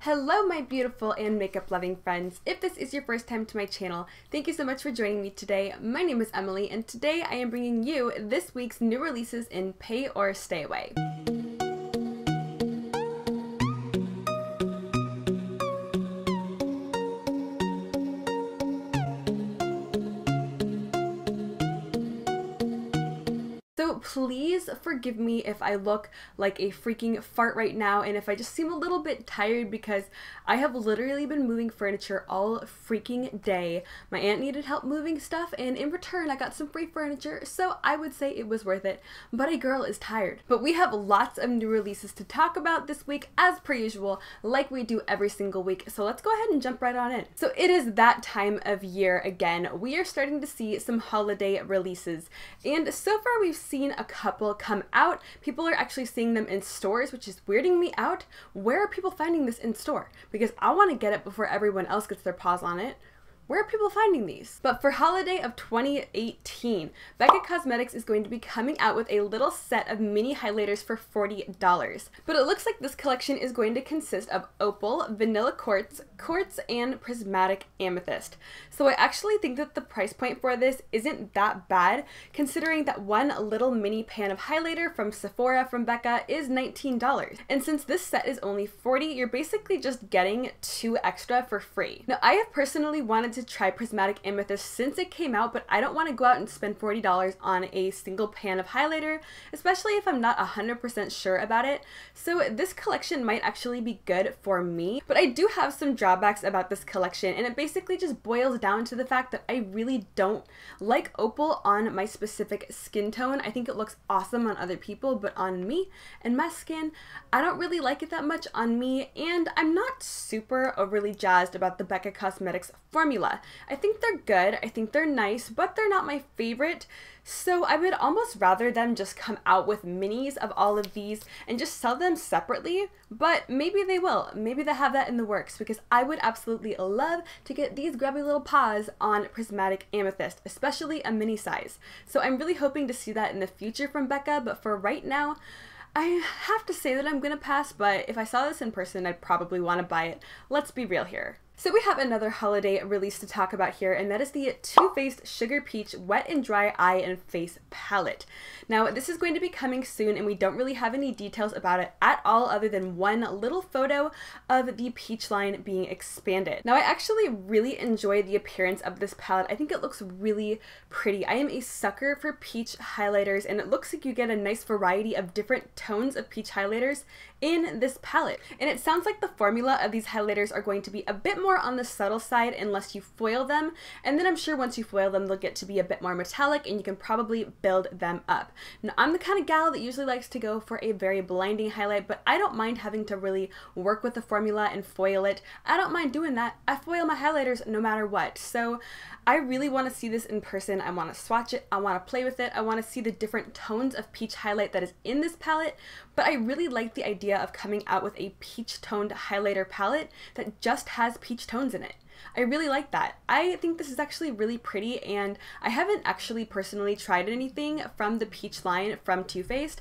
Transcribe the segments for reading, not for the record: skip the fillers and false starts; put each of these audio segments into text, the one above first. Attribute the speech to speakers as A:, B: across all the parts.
A: Hello my beautiful and makeup loving friends. If this is your first time to my channel, thank you so much for joining me today. My name is Emily and today I am bringing you this week's new releases in Pay or Stay Away. So please forgive me if I look like a freaking fart right now and if I just seem a little bit tired because I have literally been moving furniture all freaking day. My aunt needed help moving stuff and in return I got some free furniture, so I would say it was worth it, but a girl is tired. But we have lots of new releases to talk about this week as per usual, like we do every single week, so let's go ahead and jump right on in. So it is that time of year again. We are starting to see some holiday releases and so far we've seen a couple come out. People are actually seeing them in stores, which is weirding me out. Where are people finding this in store? Because I want to get it before everyone else gets their paws on it. Where are people finding these? But for holiday of 2018, Becca Cosmetics is going to be coming out with a little set of mini highlighters for $40. But it looks like this collection is going to consist of opal, vanilla quartz, and prismatic amethyst. So I actually think that the price point for this isn't that bad, considering that one little mini pan of highlighter from Sephora from Becca is $19. And since this set is only $40, you're basically just getting 2 extra for free. Now I have personally wanted to try prismatic amethyst since it came out, but I don't want to go out and spend $40 on a single pan of highlighter, especially if I'm not 100% sure about it. So this collection might actually be good for me, but I do have some drawbacks about this collection, and it basically just boils down to the fact that I really don't like opal on my specific skin tone. I think it looks awesome on other people, but on me and my skin, I don't really like it that much on me, and I'm not super overly jazzed about the Becca Cosmetics formula. I think they're good, I think they're nice, but they're not my favorite, so I would almost rather them just come out with minis of all of these and just sell them separately, but maybe they will. Maybe they have that in the works, because I would absolutely love to get these grubby little paws on prismatic amethyst, especially a mini size. So I'm really hoping to see that in the future from Becca, but for right now, I have to say that I'm gonna pass, but if I saw this in person, I'd probably want to buy it. Let's be real here. So we have another holiday release to talk about here, and that is the Too Faced Sugar Peach Wet and Dry Eye and Face Palette. Now this is going to be coming soon and we don't really have any details about it at all other than one little photo of the peach line being expanded. Now I actually really enjoy the appearance of this palette. I think it looks really pretty. I am a sucker for peach highlighters, and it looks like you get a nice variety of different tones of peach highlighters in this palette. And it sounds like the formula of these highlighters are going to be a bit more on the subtle side unless you foil them, and then I'm sure once you foil them they'll get to be a bit more metallic and you can probably build them up. Now I'm the kind of gal that usually likes to go for a very blinding highlight, but I don't mind having to really work with the formula and foil it. I don't mind doing that. I foil my highlighters no matter what, so I really want to see this in person. I want to swatch it, I want to play with it, I want to see the different tones of peach highlight that is in this palette, but I really like the idea of coming out with a peach toned highlighter palette that just has peach tones in it. I really like that. I think this is actually really pretty, and I haven't actually personally tried anything from the peach line from Too Faced.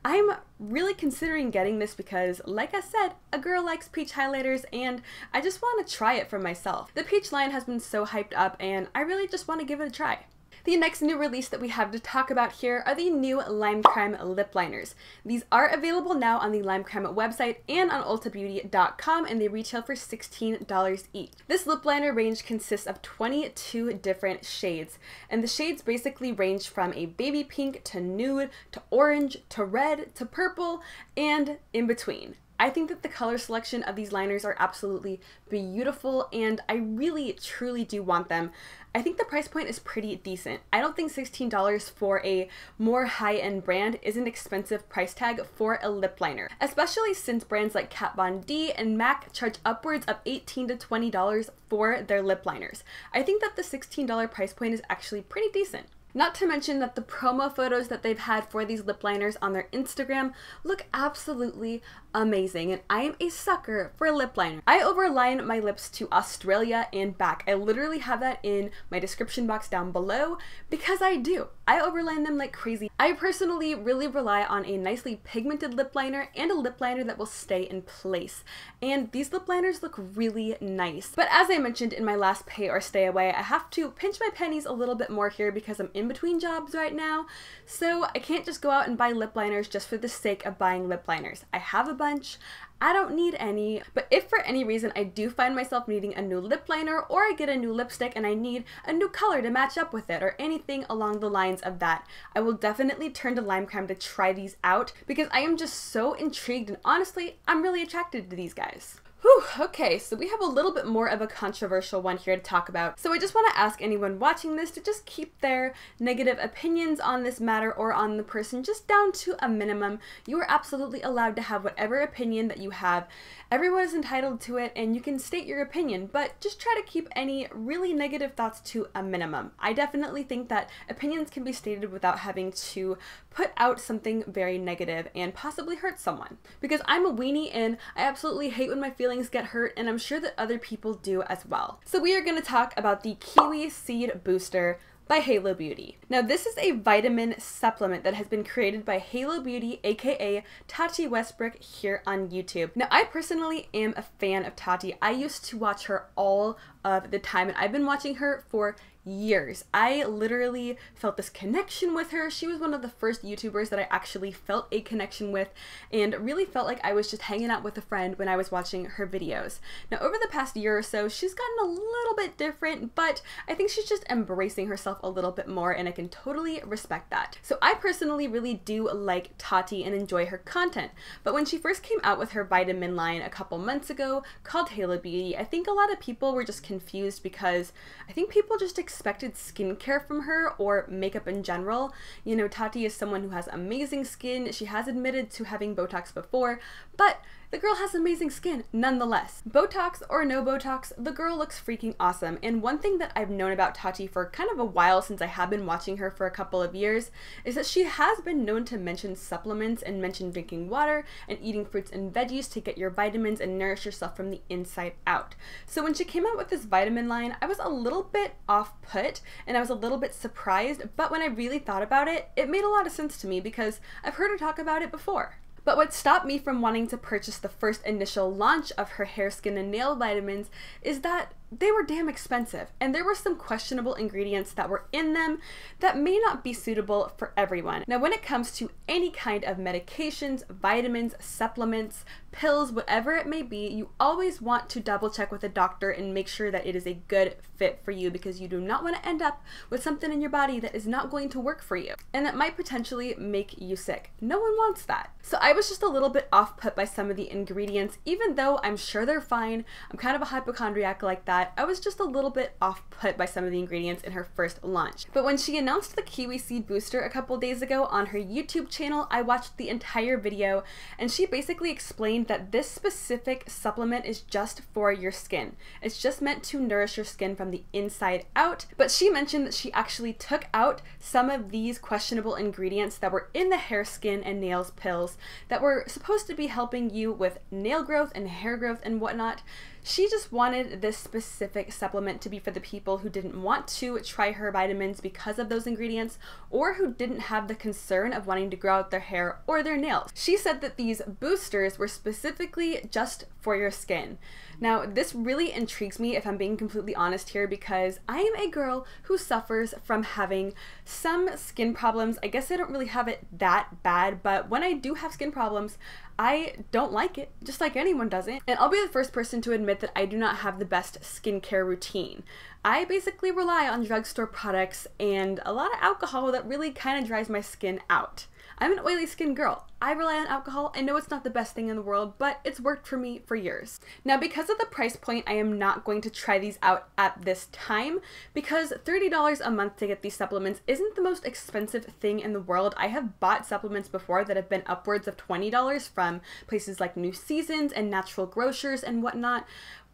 A: I'm really considering getting this because, like I said, a girl likes peach highlighters and I just want to try it for myself. The peach line has been so hyped up and I really just want to give it a try. The next new release that we have to talk about here are the new Limecrime lip liners. These are available now on the Limecrime website and on ultabeauty.com, and they retail for $16 each. This lip liner range consists of 22 different shades, and the shades basically range from a baby pink to nude to orange to red to purple and in between. I think that the color selection of these liners are absolutely beautiful and I really truly do want them. I think the price point is pretty decent. I don't think $16 for a more high-end brand is an expensive price tag for a lip liner, especially since brands like Kat Von D and MAC charge upwards of $18 to $20 for their lip liners. I think that the $16 price point is actually pretty decent. Not to mention that the promo photos that they've had for these lip liners on their Instagram look absolutely amazing, and I am a sucker for a lip liner. I overline my lips to Australia and back. I literally have that in my description box down below because I do. I overline them like crazy. I personally really rely on a nicely pigmented lip liner and a lip liner that will stay in place. And these lip liners look really nice. But as I mentioned in my last pay or stay away, I have to pinch my pennies a little bit more here because I'm in between jobs right now. So I can't just go out and buy lip liners just for the sake of buying lip liners. I have a bunch. I don't need any, but if for any reason I do find myself needing a new lip liner, or I get a new lipstick and I need a new color to match up with it, or anything along the lines of that, I will definitely turn to Limecrime to try these out because I am just so intrigued, and honestly, I'm really attracted to these guys. Whew, okay, so we have a little bit more of a controversial one here to talk about. So I just want to ask anyone watching this to just keep their negative opinions on this matter or on the person just down to a minimum. You are absolutely allowed to have whatever opinion that you have. Everyone is entitled to it, and you can state your opinion, but just try to keep any really negative thoughts to a minimum. I definitely think that opinions can be stated without having to put out something very negative and possibly hurt someone. Because I'm a weenie and I absolutely hate when my feelings get hurt, and I'm sure that other people do as well. So we are going to talk about the Kiwi Seed Booster by Halo Beauty. Now this is a vitamin supplement that has been created by Halo Beauty, aka Tati Westbrook, here on YouTube. Now I personally am a fan of Tati. I used to watch her all of the time, and I've been watching her for years. I literally felt this connection with her. She was one of the first YouTubers that I actually felt a connection with and really felt like I was just hanging out with a friend when I was watching her videos. Now over the past year or so, she's gotten a little bit different, but I think she's just embracing herself a little bit more, and I can totally respect that. So I personally really do like Tati and enjoy her content, but when she first came out with her vitamin line a couple months ago called Halo Beauty, I think a lot of people were just confused because I think people just expected skincare from her or makeup in general. You know, Tati is someone who has amazing skin. She has admitted to having Botox before, but the girl has amazing skin nonetheless. Botox or no Botox, the girl looks freaking awesome. And one thing that I've known about Tati for kind of a while, since I have been watching her for a couple of years, is that she has been known to mention supplements and mention drinking water and eating fruits and veggies to get your vitamins and nourish yourself from the inside out. So when she came out with this vitamin line, I was a little bit off-put and I was a little bit surprised, but when I really thought about it, it made a lot of sense to me because I've heard her talk about it before. But what stopped me from wanting to purchase the first initial launch of her hair, skin, and nail vitamins is that they were damn expensive, and there were some questionable ingredients that were in them that may not be suitable for everyone. Now, when it comes to any kind of medications, vitamins, supplements, pills, whatever it may be, you always want to double check with a doctor and make sure that it is a good fit for you, because you do not want to end up with something in your body that is not going to work for you and that might potentially make you sick. No one wants that. So I was just a little bit off put by some of the ingredients, even though I'm sure they're fine. I'm kind of a hypochondriac like that. I was just a little bit off put by some of the ingredients in her first launch. But when she announced the Kiwi Seed Booster a couple days ago on her YouTube channel, I watched the entire video, and she basically explained that this specific supplement is just for your skin. It's just meant to nourish your skin from the inside out. But she mentioned that she actually took out some of these questionable ingredients that were in the hair, skin, and nails pills that were supposed to be helping you with nail growth and hair growth and whatnot. She just wanted this specific supplement to be for the people who didn't want to try her vitamins because of those ingredients, or who didn't have the concern of wanting to grow out their hair or their nails. She said that these boosters were specifically just for your skin. Now, this really intrigues me, if I'm being completely honest here, because I am a girl who suffers from having some skin problems. I guess I don't really have it that bad, but when I do have skin problems, I don't like it, just like anyone doesn't. And I'll be the first person to admit that I do not have the best skincare routine. I basically rely on drugstore products and a lot of alcohol that really kind of dries my skin out. I'm an oily skin girl. I rely on alcohol. I know it's not the best thing in the world, but it's worked for me for years. Now, because of the price point, I am not going to try these out at this time, because $30 a month to get these supplements isn't the most expensive thing in the world. I have bought supplements before that have been upwards of $20 from places like New Seasons and Natural Grocers and whatnot,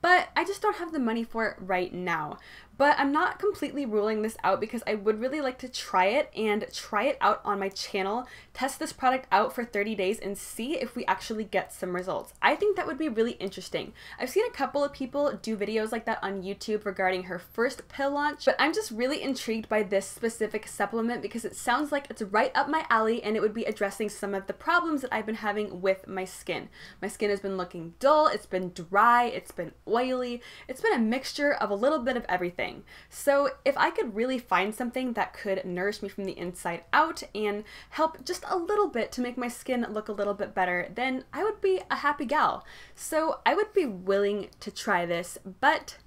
A: but I just don't have the money for it right now. but I'm not completely ruling this out because I would really like to try it and try it out on my channel, test this product out for 30 days and see if we actually get some results. I think that would be really interesting. I've seen a couple of people do videos like that on YouTube regarding her first pill launch, but I'm just really intrigued by this specific supplement because it sounds like it's right up my alley and it would be addressing some of the problems that I've been having with my skin. My skin has been looking dull, it's been dry, it's been oily, it's been a mixture of a little bit of everything. So if I could really find something that could nourish me from the inside out and help just a little bit to make my skin look a little bit better, then I would be a happy gal. So I would be willing to try this, but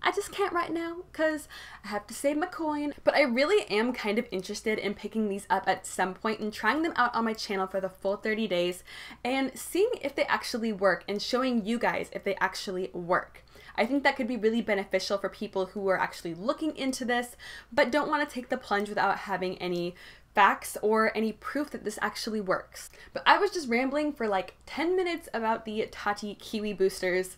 A: I just can't right now because I have to save my coin. But I really am kind of interested in picking these up at some point and trying them out on my channel for the full 30 days and seeing if they actually work and showing you guys if they actually work. I think that could be really beneficial for people who are actually looking into this but don't want to take the plunge without having any facts or any proof that this actually works. But I was just rambling for like 10 minutes about the Tarte Kiwi boosters.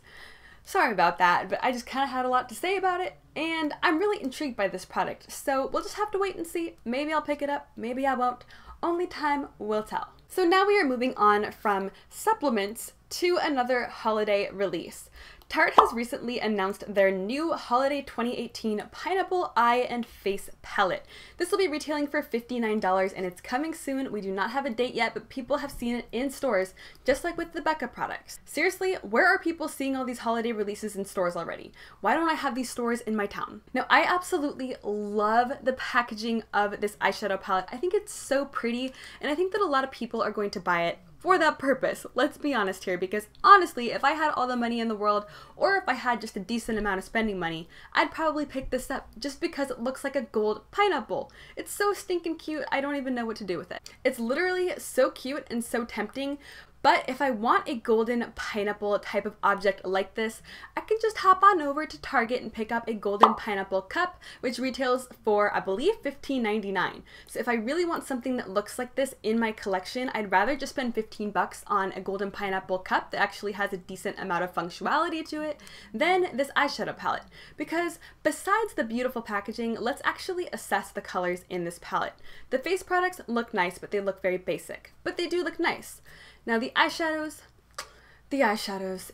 A: Sorry about that, but I just kind of had a lot to say about it, and I'm really intrigued by this product, so we'll just have to wait and see. Maybe I'll pick it up, maybe I won't. Only time will tell. So now we are moving on from supplements to another holiday release. Tarte has recently announced their new Holiday 2018 Pineapple Eye and Face Palette. This will be retailing for $59 and it's coming soon. We do not have a date yet, but people have seen it in stores, just like with the Becca products. Seriously, where are people seeing all these holiday releases in stores already? Why don't I have these stores in my town? Now, I absolutely love the packaging of this eyeshadow palette. I think it's so pretty, and I think that a lot of people are going to buy it for that purpose. Let's be honest here, because honestly, if I had all the money in the world, or if I had just a decent amount of spending money, I'd probably pick this up just because it looks like a gold pineapple. It's so stinking cute, I don't even know what to do with it. It's literally so cute and so tempting. But if I want a golden pineapple type of object like this, I can just hop on over to Target and pick up a golden pineapple cup, which retails for, I believe, $15.99. So if I really want something that looks like this in my collection, I'd rather just spend 15 bucks on a golden pineapple cup that actually has a decent amount of functionality to it than this eyeshadow palette. Because besides the beautiful packaging, let's actually assess the colors in this palette. The face products look nice, but they look very basic. But they do look nice. Now the eyeshadows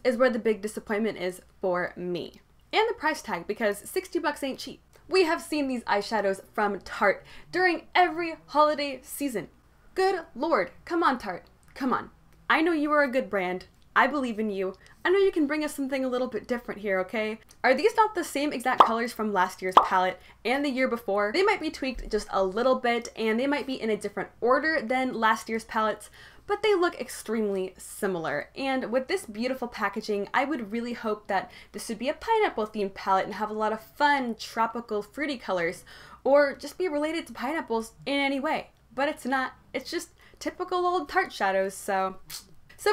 A: is where the big disappointment is for me. And the price tag, because 60 bucks ain't cheap. We have seen these eyeshadows from Tarte during every holiday season. Good Lord, come on Tarte, come on. I know you are a good brand. I believe in you. I know you can bring us something a little bit different here, okay? Are these not the same exact colors from last year's palette and the year before? They might be tweaked just a little bit and they might be in a different order than last year's palettes, but they look extremely similar. And with this beautiful packaging, I would really hope that this would be a pineapple themed palette and have a lot of fun, tropical, fruity colors, or just be related to pineapples in any way. But it's not. It's just typical old Tarte shadows, so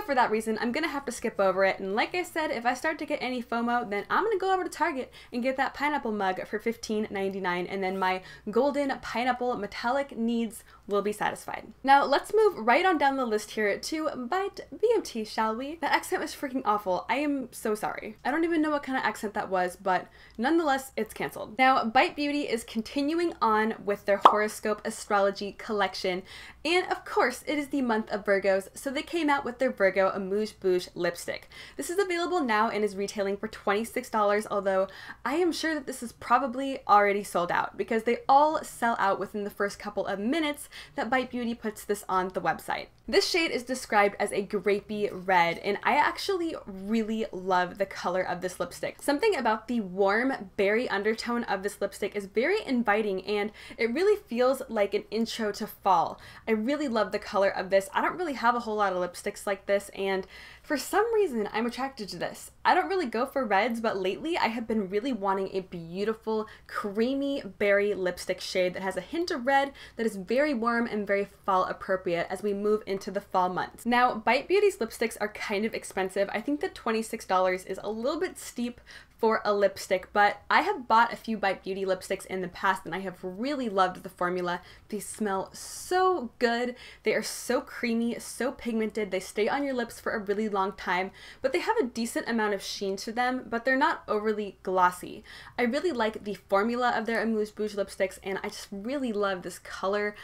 A: for that reason, I'm gonna have to skip over it, and like I said, if I start to get any FOMO, then I'm gonna go over to Target and get that pineapple mug for $15.99, and then my golden pineapple metallic needs will be satisfied. Now, let's move right on down the list here to Bite Beauty, shall we? That accent was freaking awful. I am so sorry. I don't even know what kind of accent that was, but nonetheless, it's canceled. Now, Bite Beauty is continuing on with their horoscope astrology collection, and of course, it is the month of Virgos, so they came out with their Virgo Amuse Bouche lipstick. This is available now and is retailing for $26, although I am sure that this is probably already sold out because they all sell out within the first couple of minutes that Bite Beauty puts this on the website. This shade is described as a grapey red, and I actually really love the color of this lipstick. Something about the warm berry undertone of this lipstick is very inviting, and it really feels like an intro to fall. I really love the color of this. I don't really have a whole lot of lipsticks like this, and for some reason I'm attracted to this. I don't really go for reds, but lately I have been really wanting a beautiful creamy berry lipstick shade that has a hint of red that is very warm and very fall appropriate as we move into the fall months. Now, Bite Beauty's lipsticks are kind of expensive. I think that $26 is a little bit steep for a lipstick, but I have bought a few Bite Beauty lipsticks in the past and I have really loved the formula. They smell so good. They are so creamy, so pigmented. They stay on your lips for a really long time, but they have a decent amount of sheen to them, but they're not overly glossy. I really like the formula of their amuse-bouche lipsticks, and I just really love this color.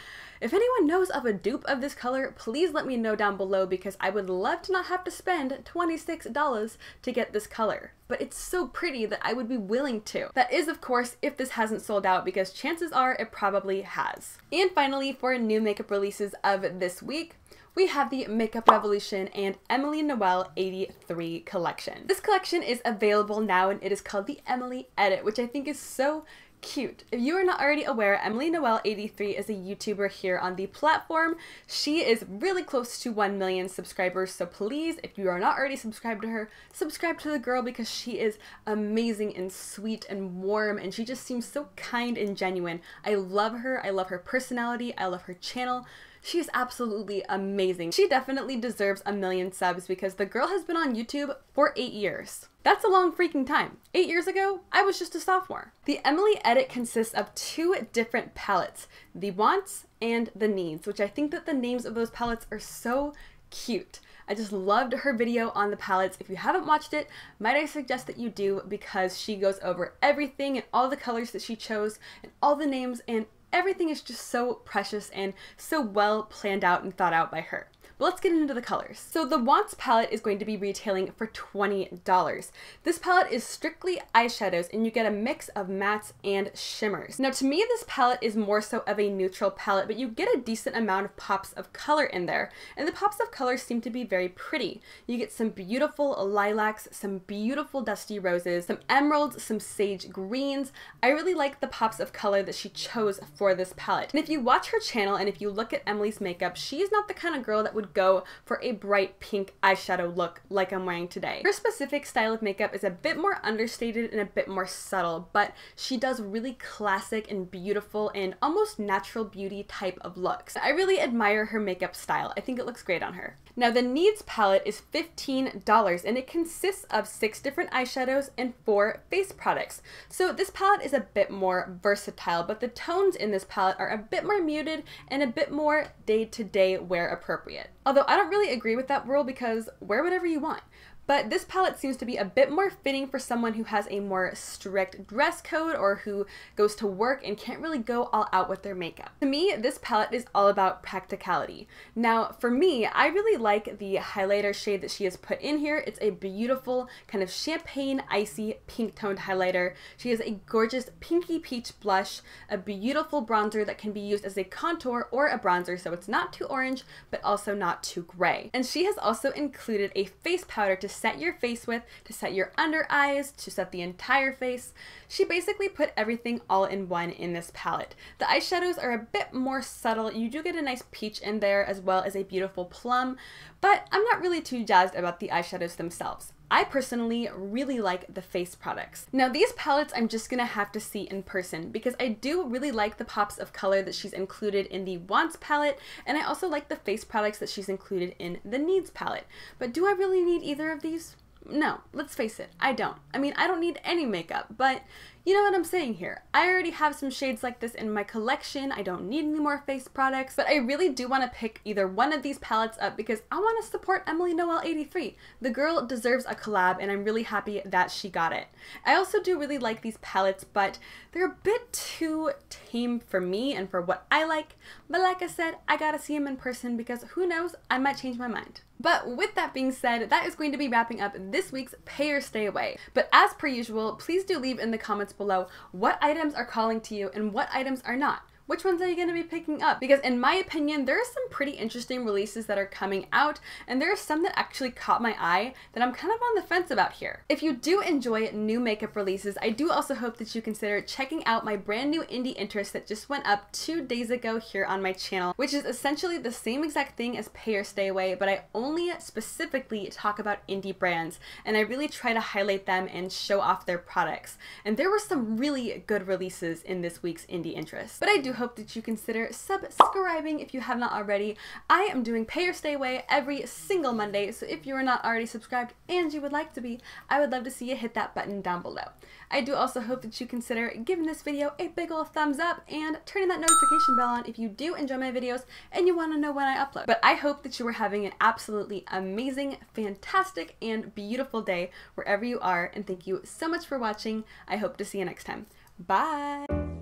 A: If anyone knows of a dupe of this color, please let me know down below because I would love to not have to spend $26 to get this color. But it's so pretty that I would be willing to. That is, of course, if this hasn't sold out, because chances are it probably has. And finally, for new makeup releases of this week, we have the Makeup Revolution and Emilynoel83 collection. This collection is available now and it is called the Emily Edit, which I think is so cute. If you are not already aware, Emilynoel83 is a YouTuber here on the platform. She is really close to 1 million subscribers, so please, if you are not already subscribed to her, subscribe to the girl because she is amazing and sweet and warm, and she just seems so kind and genuine. I love her personality, I love her channel. She is absolutely amazing. She definitely deserves 1 million subs because the girl has been on YouTube for 8 years. That's a long freaking time. 8 years ago, I was just a sophomore. The Emily Edit consists of 2 different palettes, the Wants and the Needs, which I think that the names of those palettes are so cute. I just loved her video on the palettes. If you haven't watched it, might I suggest that you do, because she goes over everything and all the colors that she chose and all the names, and everything is just so precious and so well planned out and thought out by her. But let's get into the colors. So the Wants palette is going to be retailing for $20. This palette is strictly eyeshadows and you get a mix of mattes and shimmers. Now to me, this palette is more so of a neutral palette, but you get a decent amount of pops of color in there. And the pops of color seem to be very pretty. You get some beautiful lilacs, some beautiful dusty roses, some emeralds, some sage greens. I really like the pops of color that she chose for this palette. And if you watch her channel and if you look at Emily's makeup, she's not the kind of girl that would go for a bright pink eyeshadow look like I'm wearing today. Her specific style of makeup is a bit more understated and a bit more subtle, but she does really classic and beautiful and almost natural beauty type of looks. I really admire her makeup style. I think it looks great on her. Now the Needs palette is $15 and it consists of 6 different eyeshadows and 4 face products. So this palette is a bit more versatile, but the tones in this palette are a bit more muted and a bit more day-to-day wear appropriate. Although I don't really agree with that rule because wear whatever you want. But this palette seems to be a bit more fitting for someone who has a more strict dress code or who goes to work and can't really go all out with their makeup. To me, this palette is all about practicality. Now, for me, I really like the highlighter shade that she has put in here. It's a beautiful kind of champagne icy pink toned highlighter. She has a gorgeous pinky peach blush, a beautiful bronzer that can be used as a contour or a bronzer, so it's not too orange, but also not too gray. And she has also included a face powder to set your face with, to set your under eyes, to set the entire face. She basically put everything all in one in this palette. The eyeshadows are a bit more subtle. You do get a nice peach in there as well as a beautiful plum, but I'm not really too jazzed about the eyeshadows themselves. I personally really like the face products. Now these palettes I'm just gonna have to see in person because I do really like the pops of color that she's included in the Wants palette, and I also like the face products that she's included in the Needs palette. But do I really need either of these? No, let's face it, I don't. I mean, I don't need any makeup, but you know what I'm saying here. I already have some shades like this in my collection. I don't need any more face products, but I really do want to pick either one of these palettes up because I want to support Emilynoel83. The girl deserves a collab and I'm really happy that she got it. I also do really like these palettes, but they're a bit too tame for me and for what I like. But like I said, I gotta see them in person because who knows, I might change my mind. But with that being said, that is going to be wrapping up this week's Pay or Stay Away. But as per usual, please do leave in the comments below what items are calling to you and what items are not. Which ones are you going to be picking up? Because in my opinion, there are some pretty interesting releases that are coming out, and there are some that actually caught my eye that I'm kind of on the fence about here. If you do enjoy new makeup releases, I do also hope that you consider checking out my brand new indie interest that just went up 2 days ago here on my channel, which is essentially the same exact thing as Pay or Stay Away, but I only specifically talk about indie brands, and I really try to highlight them and show off their products. And there were some really good releases in this week's indie interest. But I do hope that you consider subscribing if you have not already. I am doing Pay or Stay Away every single Monday, so if you are not already subscribed and you would like to be, I would love to see you hit that button down below. I do also hope that you consider giving this video a big ol' thumbs up and turning that notification bell on if you do enjoy my videos and you want to know when I upload. But I hope that you are having an absolutely amazing, fantastic, and beautiful day wherever you are, and thank you so much for watching. I hope to see you next time. Bye!